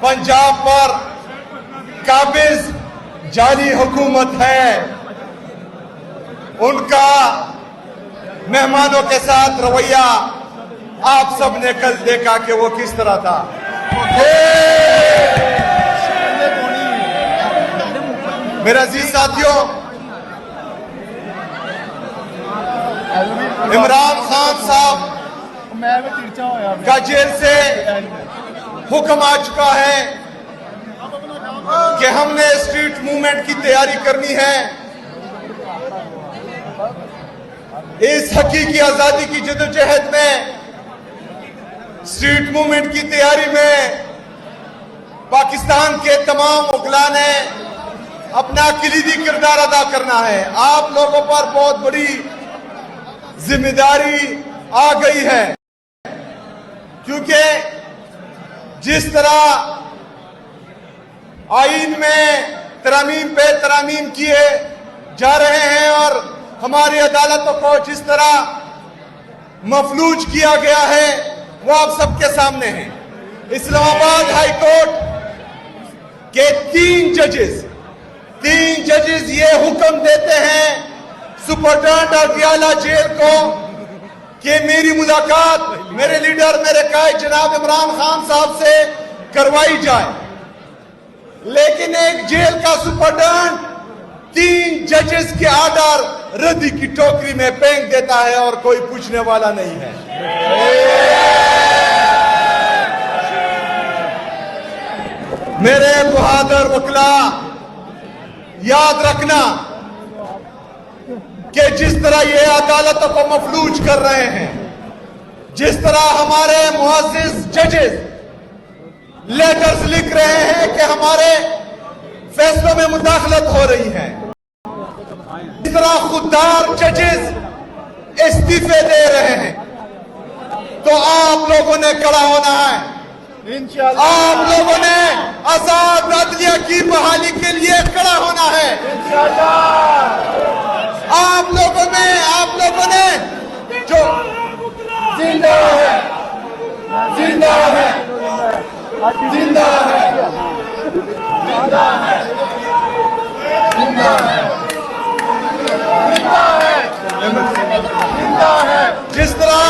पंजाब पर काबिज जाली हुकूमत है, उनका मेहमानों के साथ रवैया आप सब ने कल देखा कि वो किस तरह था। मेरे अजीज साथियों, इमरान खान साहब का जेल से हुक्म आ चुका है कि हमने स्ट्रीट मूवमेंट की तैयारी करनी है। इस हकीकी आजादी की जदोजहद में, स्ट्रीट मूवमेंट की तैयारी में पाकिस्तान के तमाम मुगला ने अपना किलीदी किरदार अदा करना है। आप लोगों पर बहुत बड़ी जिम्मेदारी आ गई है, क्योंकि जिस तरह आईन में तरमीम पे तरमीम किए जा रहे हैं और हमारी अदालतों को जिस तरह मफलूज किया गया है, वो आप सबके सामने है। इस्लामाबाद हाई कोर्ट के तीन जजेस ये हुक्म देते हैं सुपरटेंडेंट अडियाला जेल को कि मेरी मुलाकात मेरे लीडर, मेरे कायद जनाब इमरान खान साहब से करवाई जाए, लेकिन एक जेल का सुपरटेंडेंट तीन जजेस के आर्डर रद्दी की टोकरी में फेंक देता है और कोई पूछने वाला नहीं है। मेरे बहादुर वकला, याद रखना कि जिस तरह ये अदालतों को मफलूज कर रहे हैं, जिस तरह हमारे मुअज़्ज़िज़ जजेस लेटर्स लिख रहे हैं कि हमारे फैसलों में मुदाखलत हो रही है, जिस तरह खुददार जजेस इस्तीफे दे रहे हैं, तो आप लोगों ने खड़ा होना है। आप लोगों ने आजाद अदलिया की बहाली के लिए खड़ा होना है। आप लोगों ने जो जिंदा है, जिंदा है, जिंदा है, जिंदा है, जिंदा है, जिंदा है, जिस तरह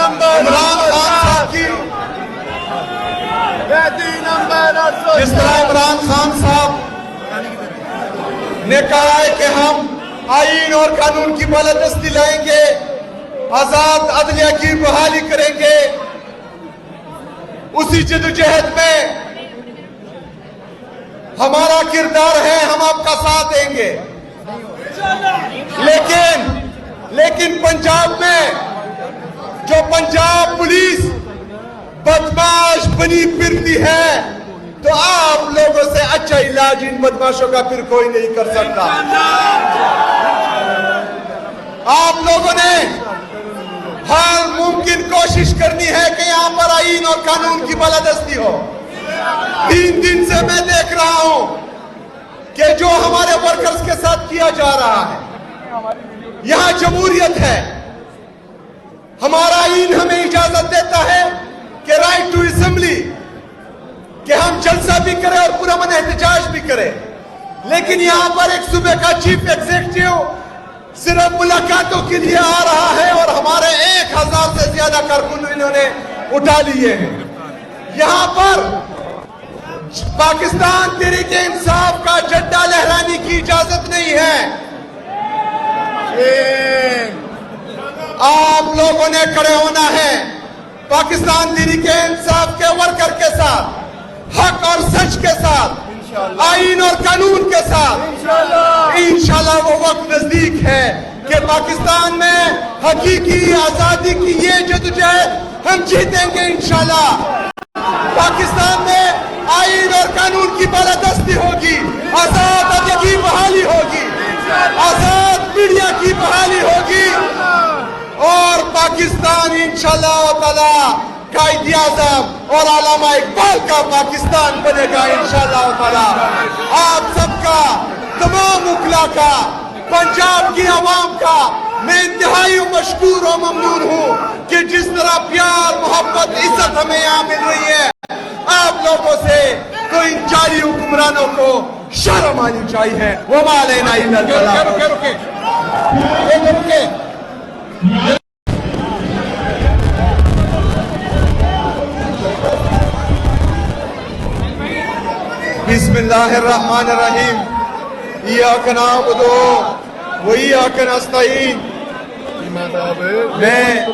इमरान खान साहब की, जिस तरह इमरान खान साहब ने कहा है कि हम आईन और कानून की बालादस्ती लाएंगे, आजाद अदलिया की बहाली करेंगे, उसी जदोजहद में हमारा किरदार है, हम आपका साथ देंगे। लेकिन पंजाब में जो पंजाब पुलिस बदमाश बनी फिरती है, तो आप लोगों से अच्छा इलाज इन बदमाशों का फिर कोई नहीं कर सकता। आप लोगों ने हर मुमकिन कोशिश करनी है कि यहाँ पर आईन और कानून की बालादस्ती हो। 3 दिन से मैं देख रहा हूं कि जो हमारे वर्कर्स के साथ किया जा रहा है, यहाँ जमहूरियत है, हमारा आईन हमें इजाजत देता है कि राइट टू असेंबली, कि हम जलसा भी करें और पुरअमन एहतजाज भी करें, लेकिन यहाँ पर एक सूबे का चीफ एग्जीक्यूटिव सिर्फ मुलाकातों के लिए आ रहा है और हमारे 1000 से ज्यादा कारकुन इन्होंने उठा लिए हैं। यहाँ पर पाकिस्तान तहरीक इंसाफ का झंडा लहराने की इजाजत नहीं है। आप लोगों ने खड़े होना है पाकिस्तान तहरीक इंसाफ के वर्कर के साथ, हक और सच के साथ, आईन और कानून के साथ। इंशाल्लाह वो वक्त नजदीक है कि पाकिस्तान में हकीकी आजादी की ये जदोजहद हम जीतेंगे इंशाल्लाह। पाकिस्तान में आईन और कानून की बालादस्ती होगी, आजाद अदलिया की बहाली होगी, आजाद मीडिया की बहाली होगी और पाकिस्तान इंशाल्लाह ताला कायद आज़म और अल्लामा इकबाल का पाकिस्तान बनेगा इंशाल्लाह ताला। आप सबका, तमाम मुखला का, पंजाब की आवाम का میں انتہائی مشکور و ممنون ہوں کہ جس طرح پیار محبت عزت ہمیں یہاں مل رہی ہے آپ لوگوں سے، تو ان جاری حکمرانوں کو شرم آنی چاہیے. وما علینا الا البلاغ. بسم اللہ الرحمن الرحیم. ایاک نعبد و ایاک نستعین. میں